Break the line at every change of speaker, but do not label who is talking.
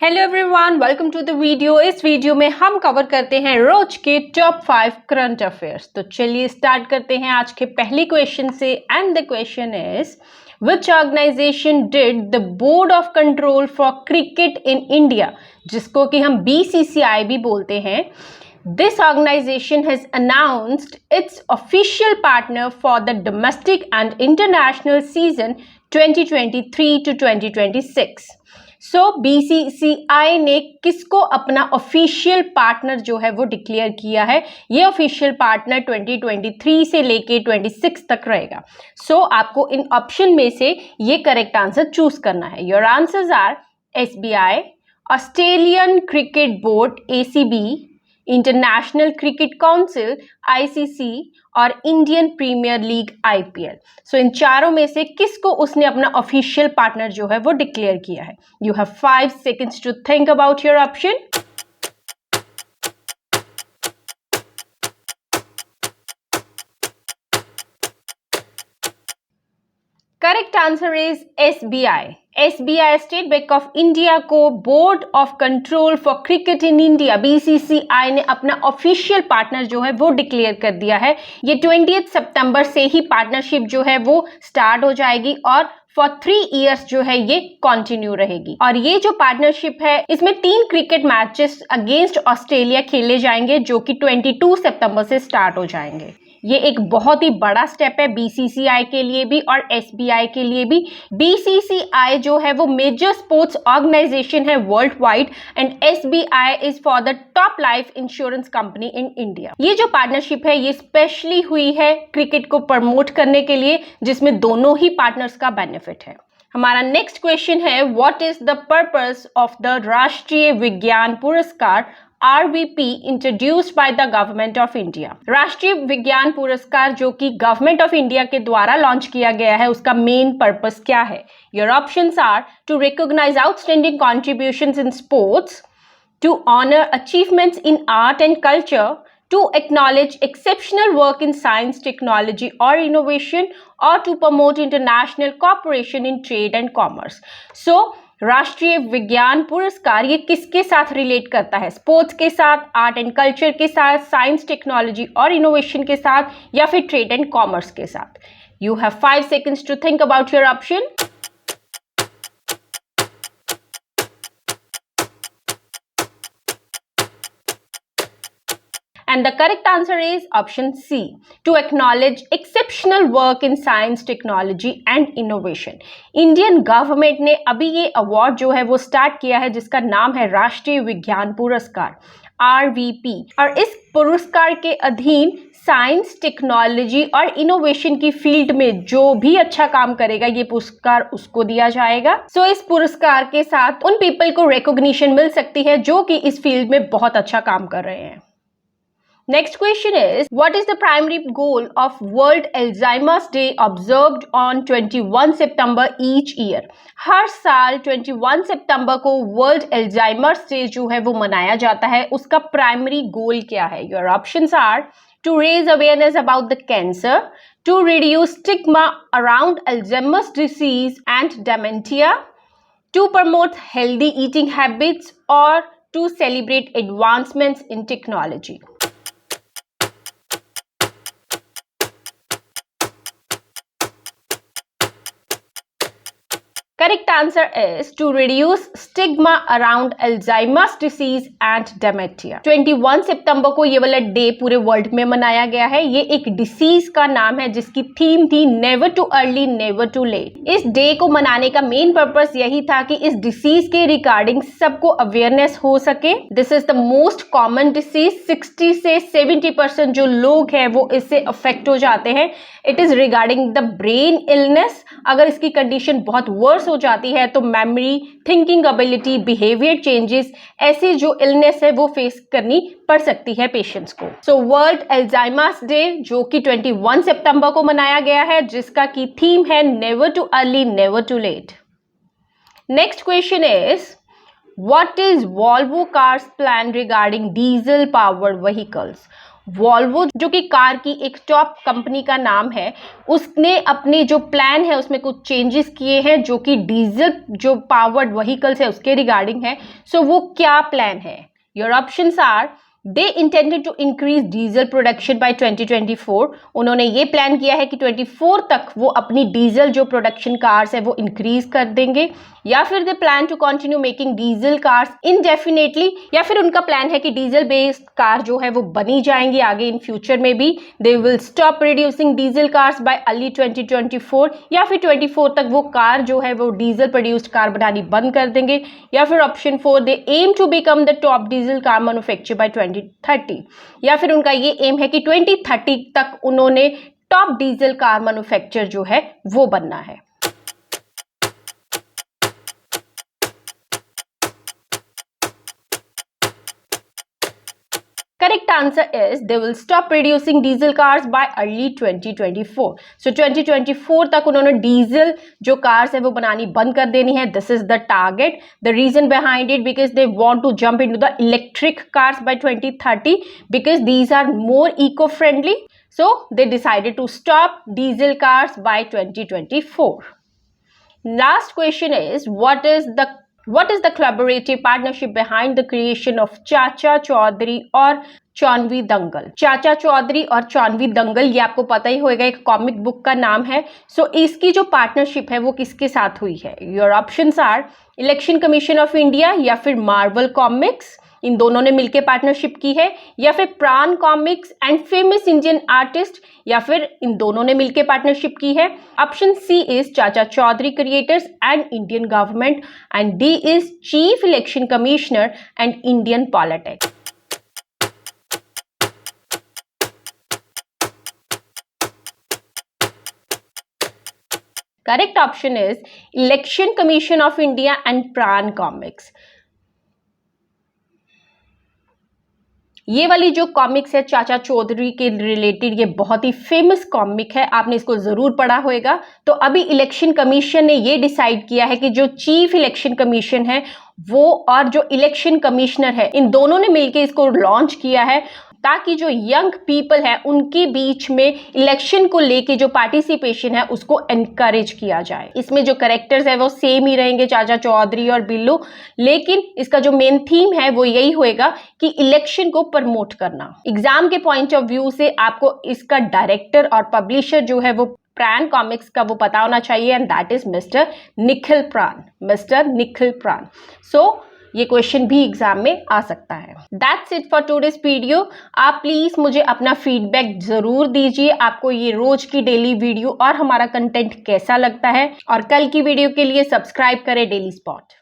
Hello everyone, welcome to the video. इस video में हम कवर करते हैं रोज के टॉप 5 करंट अफेयर्स। तो चलिए स्टार्ट करते हैं आज के पहले क्वेश्चन से। And the question is which organisation did the board of control for cricket in India, जिसको कि हम BCCI भी बोलते हैं। This organization has announced its official partner for the domestic and international season 2023 to 2026. So BCCI ने किसको अपना official partner जो है वो डिक्लेयर किया है। ये ऑफिशियल पार्टनर 2023 से लेके 26 तक रहेगा। So आपको इन ऑप्शन में से ये करेक्ट आंसर चूज करना है। Your answers are SBI, Australian cricket board ACB, international cricket council ICC और Indian premier league IPL। So इन चारों में से किसको उसने अपना ऑफिशियल पार्टनर जो है वो डिक्लेयर किया है। You have 5 seconds to think about your option. Correct answer is SBI। SBI State Bank of India को Board of control for cricket in India BCCI ने अपना ऑफिशियल पार्टनर जो है वो डिक्लेयर कर दिया है। ये 20 सितंबर से ही पार्टनरशिप जो है वो स्टार्ट हो जाएगी और फॉर 3 years जो है ये कंटिन्यू रहेगी। और ये जो पार्टनरशिप है इसमें 3 क्रिकेट मैचेस अगेंस्ट ऑस्ट्रेलिया खेले जाएंगे जो कि 22 सितंबर से स्टार्ट हो जाएंगे। ये एक बहुत ही बड़ा स्टेप है BCCI के लिए भी और SBI के लिए भी। BCCI जो है वो मेजर स्पोर्ट्स ऑर्गेनाइजेशन है world wide and SBI is for the top life insurance company in India. ये जो पार्टनरशिप है ये स्पेशली हुई है क्रिकेट को प्रमोट करने के लिए, जिसमें दोनों ही पार्टनर्स का बेनिफिट है। हमारा नेक्स्ट क्वेश्चन है what is the purpose of the राष्ट्रीय विज्ञान पुरस्कार RVP introduced by the government of India. राष्ट्रीय विज्ञान पुरस्कार जो कि गवर्नमेंट ऑफ इंडिया के द्वारा लॉन्च किया गया है उसका मेन पर्पस क्या है। Your options are to recognise outstanding contributions in sports, to honour achievements in art and culture, to acknowledge exceptional work in science, technology or innovation, or to promote international cooperation in trade and commerce. So राष्ट्रीय विज्ञान पुरस्कार ये किसके साथ relate करता है? Sports के साथ, आर्ट एंड कल्चर के साथ, साइंस टेक्नोलॉजी और इनोवेशन के साथ, या फिर ट्रेड एंड कॉमर्स के साथ। You have 5 seconds to think about your option. And the correct answer is option C, to acknowledge exceptional work in science, technology and innovation. Indian government ने अभी ये अवार्ड जो है वो स्टार्ट किया है जिसका नाम है राष्ट्रीय विज्ञान पुरस्कार RVP। और इस पुरस्कार के अधीन साइंस, टेक्नोलॉजी और इनोवेशन की फील्ड में जो भी अच्छा काम करेगा ये पुरस्कार उसको दिया जाएगा। सो इस पुरस्कार के साथ उन पीपल को रिकॉग्निशन मिल सकती है जो कि इस फील्ड में बहुत अच्छा काम कर रहे हैं। Next question is, what is the primary goal of World Alzheimer's Day observed on 21 September each year? हर साल 21 सितंबर को वर्ल्ड एल्जाइमर्स डे जो है वो मनाया जाता है। उसका प्राइमरी गोल क्या है? Your options are to raise awareness about the cancer, to reduce stigma around Alzheimer's disease and dementia, to promote healthy eating habits, or to celebrate advancements in technology. Correct answer is to reduce stigma around Alzheimer's disease and dementia. 21 सितंबर को ये वाला day पूरे world में मनाया गया है। ये एक डिसीज का नाम है जिसकी थीम थी never too early never too late. इस डे को मनाने का मेन पर्पस यही था कि इस डिसीज के रिगार्डिंग सबको अवेयरनेस हो सके। This is the most common disease. 60 से 70% जो लोग हैं वो इससे अफेक्ट हो जाते हैं। It is regarding the brain illness. अगर इसकी कंडीशन बहुत वर्स हो जाती है तो memory, thinking ability, behaviour changes, ऐसे जो इलनेस है वो फेस करनी पड़ सकती है पेशेंट्स को। सो वर्ल्ड एल्जाइमर्स डे जो कि 21 सितंबर को मनाया गया है जिसका की थीम है never too early never too late. Next question is What is Volvo Cars plan regarding diesel powered vehicles? Volvo जो कि कार की एक टॉप कंपनी का नाम है, उसने अपने जो प्लान है उसमें कुछ चेंजेस किए हैं जो कि डीजल जो पावर्ड व्हीकल्स है उसके रिगार्डिंग है। सो वो क्या प्लान है? Your options are, they intended to increase diesel production by 2024। उन्होंने ये प्लान किया है कि 24 तक वो अपनी डीजल जो प्रोडक्शन कार्स है वो इंक्रीज कर देंगे, या फिर they plan to continue making diesel cars indefinitely, या फिर उनका प्लान है कि डीजल बेस्ड कार जो है वो बनी जाएंगी आगे इन फ्यूचर में भी। They will stop producing diesel cars bye early 2024, या फिर 24 तक वो कार जो है वो डीजल प्रोड्यूस्ड कार बनानी बंद कर देंगे, या फिर option 4, they aim to become the top diesel car manufacturer by 2030, या फिर उनका ये एम है कि 2030 तक उन्होंने टॉप डीजल कार मैन्युफैक्चरर जो है वो बनना है। Correct answer is they will stop producing diesel cars by early 2024. So 2024 तक उन्होंने डीजल जो कार्स है वो बनानी बंद कर देनी है. This is the target. The reason behind it because they want to jump into the electric cars by 2030 because these are more eco-friendly. So they decided to stop diesel cars by 2024. Last question is what is the collaborative partnership behind the creation of चाचा चौधरी और चांदवी दंगल? चाचा चौधरी और चांदवी दंगल ये आपको पता ही होगा, एक comic book का नाम है. सो इसकी जो पार्टनरशिप है वो किसके साथ हुई है? Your options are election commission of India, या फिर मार्वल कॉमिक्स, इन दोनों ने मिलकर पार्टनरशिप की है, या फिर प्राण comics and famous Indian artist, या फिर इन दोनों ने मिलकर पार्टनरशिप की है. Option C is Chacha Chaudhary creators and Indian government, and D is chief election commissioner and Indian politics. Correct option is Election Commission of India and Pran Comics. ये वाली जो कॉमिक्स है चाचा चौधरी के रिलेटेड, ये बहुत ही फेमस कॉमिक है, आपने इसको जरूर पढ़ा होगा. तो अभी इलेक्शन कमीशन ने ये डिसाइड किया है कि जो चीफ इलेक्शन कमीशन है वो और जो इलेक्शन कमिश्नर है इन दोनों ने मिलकर इसको लॉन्च किया है ताकि जो यंग पीपल है उनके बीच में इलेक्शन को लेके जो पार्टिसिपेशन है उसको एनकरेज किया जाए. इसमें जो कैरेक्टर्स है वो सेम ही रहेंगे, चाचा चौधरी और बिल्लू, लेकिन इसका जो मेन थीम है वो यही होएगा कि इलेक्शन को प्रमोट करना. एग्जाम के पॉइंट ऑफ व्यू से आपको इसका डायरेक्टर और पब्लिशर जो है वो प्राण कॉमिक्स का वो पता होना चाहिए, and that is mister Nikhil प्राण. मिस्टर निखिल प्राण. सो ये क्वेश्चन भी एग्जाम में आ सकता है. That's it for today's video. आप प्लीज मुझे अपना फीडबैक जरूर दीजिए, आपको ये रोज की डेली वीडियो और हमारा कंटेंट कैसा लगता है, और कल की वीडियो के लिए सब्सक्राइब करें डेली स्पॉट.